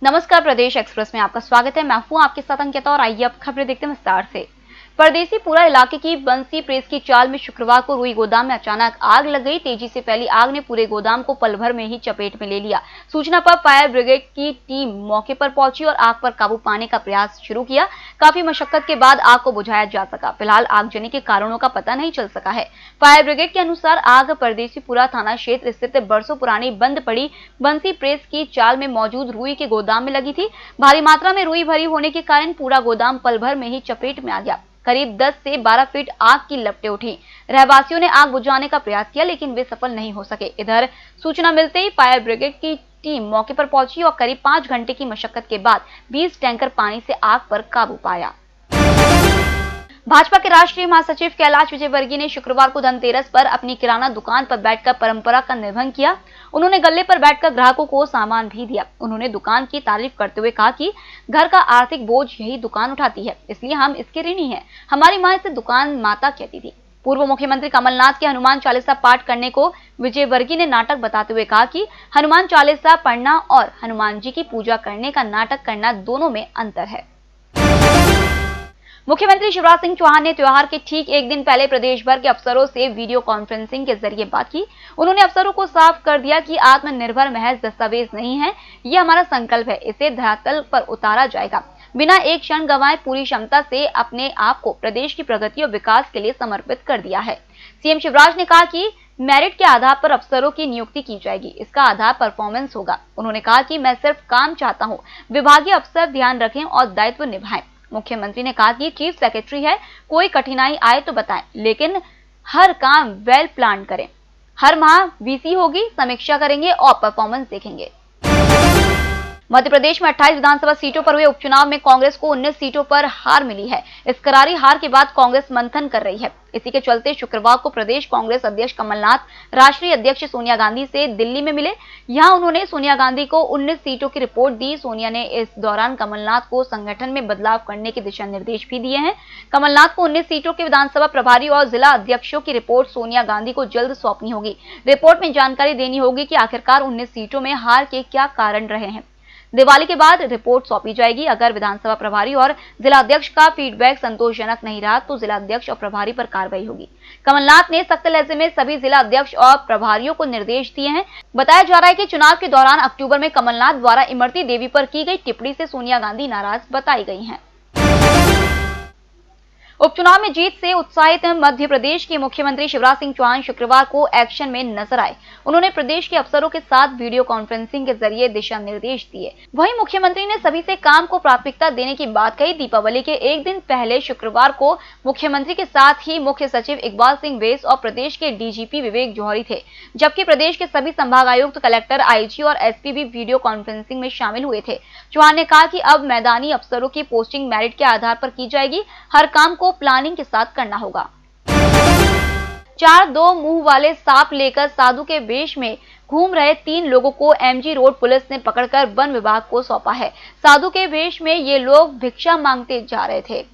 नमस्कार, प्रदेश एक्सप्रेस में आपका स्वागत है। मैं हूं आपके साथ अंकिता और आइए अब खबरें देखते हैं विस्तार से। परदेसीपुरा इलाके की बंसी प्रेस की चाल में शुक्रवार को रुई गोदाम में अचानक आग लग गई। तेजी से फैली आग ने पूरे गोदाम को पल भर में ही चपेट में ले लिया। सूचना पर फायर ब्रिगेड की टीम मौके पर पहुंची और आग पर काबू पाने का प्रयास शुरू किया। काफी मशक्कत के बाद आग को बुझाया जा सका। फिलहाल आगजनी के कारणों का पता नहीं चल सका है। फायर ब्रिगेड के अनुसार आग परदेसीपुरा थाना क्षेत्र स्थित बरसों पुरानी बंद पड़ी बंसी प्रेस की चाल में मौजूद रुई के गोदाम में लगी थी। भारी मात्रा में रुई भरी होने के कारण पूरा गोदाम पल भर में ही चपेट में आ गया। करीब 10 से 12 फीट आग की लपटें उठी। रहवासियों ने आग बुझाने का प्रयास किया, लेकिन वे सफल नहीं हो सके। इधर सूचना मिलते ही फायर ब्रिगेड की टीम मौके पर पहुंची और करीब 5 घंटे की मशक्कत के बाद 20 टैंकर पानी से आग पर काबू पाया। भाजपा के राष्ट्रीय महासचिव कैलाश विजयवर्गीय ने शुक्रवार को धनतेरस पर अपनी किराना दुकान पर बैठकर परंपरा का निर्वहन किया। उन्होंने गल्ले पर बैठकर ग्राहकों को सामान भी दिया। उन्होंने दुकान की तारीफ करते हुए कहा कि घर का आर्थिक बोझ यही दुकान उठाती है, इसलिए हम इसके ऋणी हैं। हमारी मां इसे दुकान माता कहती थी। पूर्व मुख्यमंत्री कमलनाथ के हनुमान चालीसा पाठ करने को विजयवर्गीय ने नाटक बताते हुए कहा कि हनुमान चालीसा पढ़ना और हनुमान जी की पूजा करने का नाटक करना दोनों में अंतर है। मुख्यमंत्री शिवराज सिंह चौहान ने त्योहार के ठीक एक दिन पहले प्रदेश भर के अफसरों से वीडियो कॉन्फ्रेंसिंग के जरिए बात की। उन्होंने अफसरों को साफ कर दिया कि आत्मनिर्भर महज दस्तावेज नहीं है, ये हमारा संकल्प है, इसे धरातल पर उतारा जाएगा। बिना एक क्षण गंवाए पूरी क्षमता से अपने आप को प्रदेश की प्रगति और विकास के लिए समर्पित कर दिया है। सीएम शिवराज ने कहा कि मेरिट के आधार पर अफसरों की नियुक्ति की जाएगी, इसका आधार परफॉर्मेंस होगा। उन्होंने कहा कि मैं सिर्फ काम चाहता हूँ, विभागीय अफसर ध्यान रखें और दायित्व निभाएं। मुख्यमंत्री ने कहा कि चीफ सेक्रेटरी है, कोई कठिनाई आए तो बताएं, लेकिन हर काम वेल प्लान करें। हर माह वीसी होगी, समीक्षा करेंगे और परफॉर्मेंस देखेंगे। मध्य प्रदेश में 28 विधानसभा सीटों पर हुए उपचुनाव में कांग्रेस को 19 सीटों पर हार मिली है। इस करारी हार के बाद कांग्रेस मंथन कर रही है। इसी के चलते शुक्रवार को प्रदेश कांग्रेस अध्यक्ष कमलनाथ राष्ट्रीय अध्यक्ष सोनिया गांधी से दिल्ली में मिले। यहां उन्होंने सोनिया गांधी को 19 सीटों की रिपोर्ट दी। सोनिया ने इस दौरान कमलनाथ को संगठन में बदलाव करने के दिशा निर्देश भी दिए हैं। कमलनाथ को 19 सीटों के विधानसभा प्रभारी और जिला अध्यक्षों की रिपोर्ट सोनिया गांधी को जल्द सौंपनी होगी। रिपोर्ट में जानकारी देनी होगी कि आखिरकार 19 सीटों में हार के क्या कारण रहे हैं। दिवाली के बाद रिपोर्ट सौंपी जाएगी। अगर विधानसभा प्रभारी और जिला अध्यक्ष का फीडबैक संतोषजनक नहीं रहा तो जिला अध्यक्ष और प्रभारी पर कार्रवाई होगी। कमलनाथ ने सख्त लहजे में सभी जिला अध्यक्ष और प्रभारियों को निर्देश दिए हैं। बताया जा रहा है कि चुनाव के दौरान अक्टूबर में कमलनाथ द्वारा इमरती देवी पर की गई टिप्पणी से सोनिया गांधी नाराज बताई गई हैं। उपचुनाव में जीत से उत्साहित मध्य प्रदेश के मुख्यमंत्री शिवराज सिंह चौहान शुक्रवार को एक्शन में नजर आए। उन्होंने प्रदेश के अफसरों के साथ वीडियो कॉन्फ्रेंसिंग के जरिए दिशा निर्देश दिए। वहीं मुख्यमंत्री ने सभी से काम को प्राथमिकता देने की बात कही। दीपावली के एक दिन पहले शुक्रवार को मुख्यमंत्री के साथ ही मुख्य सचिव इकबाल सिंह बैस और प्रदेश के डीजीपी विवेक जौहरी थे, जबकि प्रदेश के सभी संभागायुक्त, कलेक्टर, आईजी और एसपी भी वीडियो कॉन्फ्रेंसिंग में शामिल हुए थे। चौहान ने कहा कि अब मैदानी अफसरों की पोस्टिंग मेरिट के आधार पर की जाएगी। हर काम को प्लानिंग के साथ करना होगा। 4 मुंह वाले सांप लेकर साधु के वेश में घूम रहे 3 लोगों को एमजी रोड पुलिस ने पकड़कर वन विभाग को सौंपा है। साधु के वेश में ये लोग भिक्षा मांगते जा रहे थे।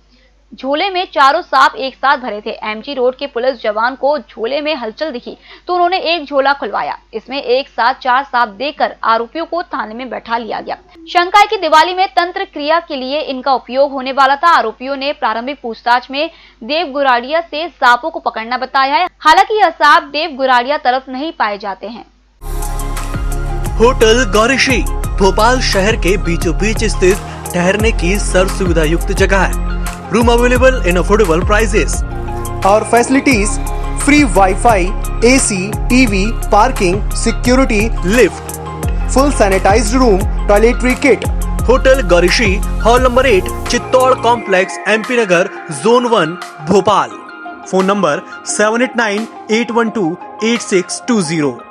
झोले में चारों सांप एक साथ भरे थे। एमजी रोड के पुलिस जवान को झोले में हलचल दिखी तो उन्होंने एक झोला खुलवाया। इसमें एक साथ 4 सांप देकर आरोपियों को थाने में बैठा लिया गया। शंका है कि दिवाली में तंत्र क्रिया के लिए इनका उपयोग होने वाला था। आरोपियों ने प्रारंभिक पूछताछ में देव गुराड़िया से सांपों को पकड़ना बताया है। हालांकि यह सांप देव गुराड़िया तरफ नहीं पाए जाते हैं। होटल गौरीशी भोपाल शहर के बीचों बीच स्थित ठहरने की सर्व सुविधा युक्त जगह है। Room available in affordable prices और facilities free wifi, AC, TV, parking, security, lift, full sanitized room, toiletry kit. Hotel Gaurishi, hall number 8, Chittor complex, MP Nagar, zone 1, Bhopal. Phone number 7898128620।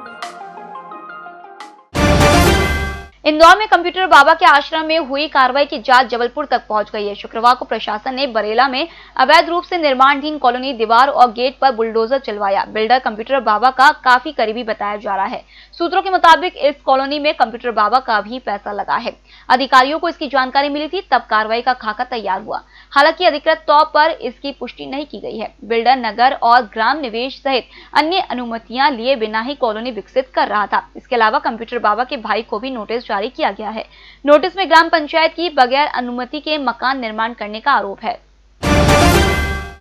Indore में कंप्यूटर बाबा के आश्रम में हुई कार्रवाई की जांच जबलपुर तक पहुंच गई है। शुक्रवार को प्रशासन ने बरेला में अवैध रूप से निर्माणाधीन कॉलोनी दीवार और गेट पर बुलडोजर चलवाया। बिल्डर कंप्यूटर बाबा का काफी करीबी बताया जा रहा है। सूत्रों के मुताबिक इस कॉलोनी में कंप्यूटर बाबा का भी पैसा लगा है। अधिकारियों को इसकी जानकारी मिली थी, तब कार्रवाई का खाका तैयार हुआ। हालांकि अधिकृत तौर पर इसकी पुष्टि नहीं की गई है। बिल्डर नगर और ग्राम निवेश सहित अन्य अनुमतियां लिए बिना ही कॉलोनी विकसित कर रहा था। इसके अलावा कंप्यूटर बाबा के भाई को भी नोटिस जारी किया गया है। नोटिस में ग्राम पंचायत की बगैर अनुमति के मकान निर्माण करने का आरोप है।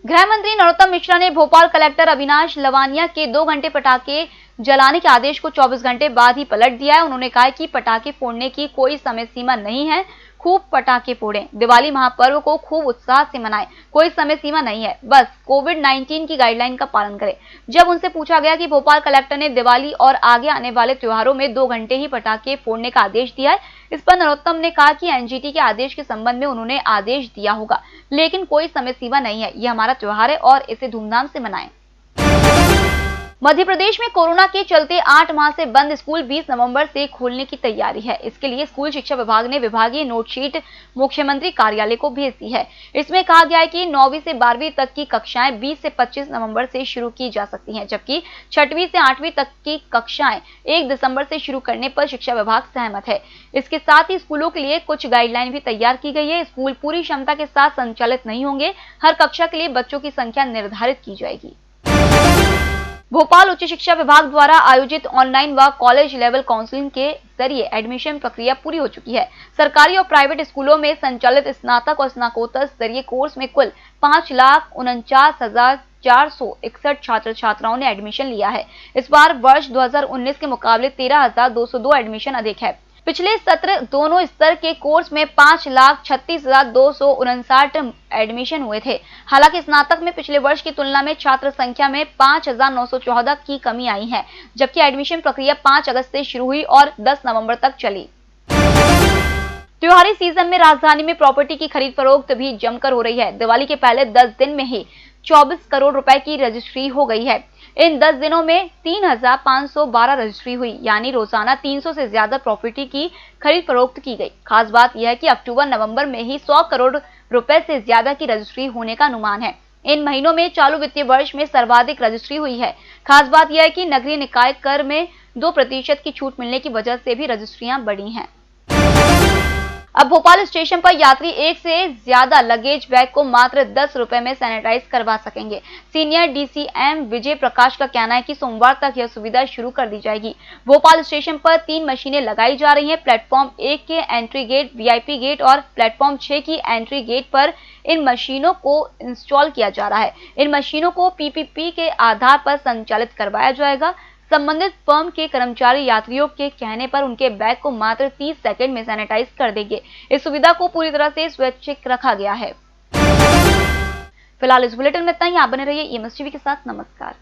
गृह मंत्री नरोत्तम मिश्रा ने भोपाल कलेक्टर अविनाश लवानिया के 2 घंटे पटाखे जलाने के आदेश को 24 घंटे बाद ही पलट दिया है। उन्होंने कहा कि पटाखे फोड़ने की कोई समय सीमा नहीं है, खूब पटाखे फोड़ें, दिवाली महापर्व को खूब उत्साह से मनाएं, कोई समय सीमा नहीं है, बस कोविड-19 की गाइडलाइन का पालन करें। जब उनसे पूछा गया कि भोपाल कलेक्टर ने दिवाली और आगे आने वाले त्योहारों में 2 घंटे ही पटाखे फोड़ने का आदेश दिया है, इस पर नरोत्तम ने कहा कि एनजीटी के आदेश के संबंध में उन्होंने आदेश दिया होगा, लेकिन कोई समय सीमा नहीं है। यह हमारा त्योहार है और इसे धूमधाम से मनाएं। मध्य प्रदेश में कोरोना के चलते 8 माह से बंद स्कूल 20 नवंबर से खोलने की तैयारी है। इसके लिए स्कूल शिक्षा विभाग ने विभागीय नोटशीट मुख्यमंत्री कार्यालय को भेज दी है। इसमें कहा गया है कि 9वीं से 12वीं तक की कक्षाएं 20 से 25 नवंबर से शुरू की जा सकती हैं, जबकि 6वीं से 8वीं तक की कक्षाएं 1 दिसंबर से शुरू करने पर शिक्षा विभाग सहमत है। इसके साथ ही स्कूलों के लिए कुछ गाइडलाइन भी तैयार की गई है। स्कूल पूरी क्षमता के साथ संचालित नहीं होंगे। हर कक्षा के लिए बच्चों की संख्या निर्धारित की जाएगी। भोपाल उच्च शिक्षा विभाग द्वारा आयोजित ऑनलाइन व कॉलेज लेवल काउंसलिंग के जरिए एडमिशन प्रक्रिया पूरी हो चुकी है। सरकारी और प्राइवेट स्कूलों में संचालित स्नातक और स्नातकोत्तर स्तरीय कोर्स में कुल 5,49,461 छात्र छात्राओं ने एडमिशन लिया है। इस बार वर्ष 2019 के मुकाबले 13,202 एडमिशन अधिक है। पिछले सत्र दोनों स्तर के कोर्स में 5,36,259 एडमिशन हुए थे। हालांकि स्नातक में पिछले वर्ष की तुलना में छात्र संख्या में 5,914 की कमी आई है, जबकि एडमिशन प्रक्रिया 5 अगस्त से शुरू हुई और 10 नवंबर तक चली। त्योहारी सीजन में राजधानी में प्रॉपर्टी की खरीद फरोख्त भी जमकर हो रही है। दिवाली के पहले 10 दिन में ही 24 करोड़ रुपए की रजिस्ट्री हो गई है। इन 10 दिनों में 3,512 रजिस्ट्री हुई, यानी रोजाना 300 से ज्यादा प्रॉपर्टी की खरीद फरोख्त की गई। खास बात यह है कि अक्टूबर नवंबर में ही 100 करोड़ रुपए से ज्यादा की रजिस्ट्री होने का अनुमान है। इन महीनों में चालू वित्तीय वर्ष में सर्वाधिक रजिस्ट्री हुई है। खास बात यह है कि नगरीय निकाय कर में 2% की छूट मिलने की वजह से भी रजिस्ट्रियां बढ़ी हैं। अब भोपाल स्टेशन पर यात्री एक से ज्यादा लगेज बैग को मात्र 10 रुपए में सैनिटाइज करवा सकेंगे। सीनियर डीसीएम विजय प्रकाश का कहना है कि सोमवार तक यह सुविधा शुरू कर दी जाएगी। भोपाल स्टेशन पर 3 मशीनें लगाई जा रही हैं। प्लेटफॉर्म 1 के एंट्री गेट, वीआईपी गेट और प्लेटफॉर्म 6 की एंट्री गेट पर इन मशीनों को इंस्टॉल किया जा रहा है। इन मशीनों को पीपीपी के आधार पर संचालित करवाया जाएगा। संबंधित फर्म के कर्मचारी यात्रियों के कहने पर उनके बैग को मात्र 30 सेकंड में सैनिटाइज कर देंगे। इस सुविधा को पूरी तरह से स्वैच्छिक रखा गया है। फिलहाल इस बुलेटिन में इतना ही। आप बने रहिए EMS टीवी के साथ। नमस्कार।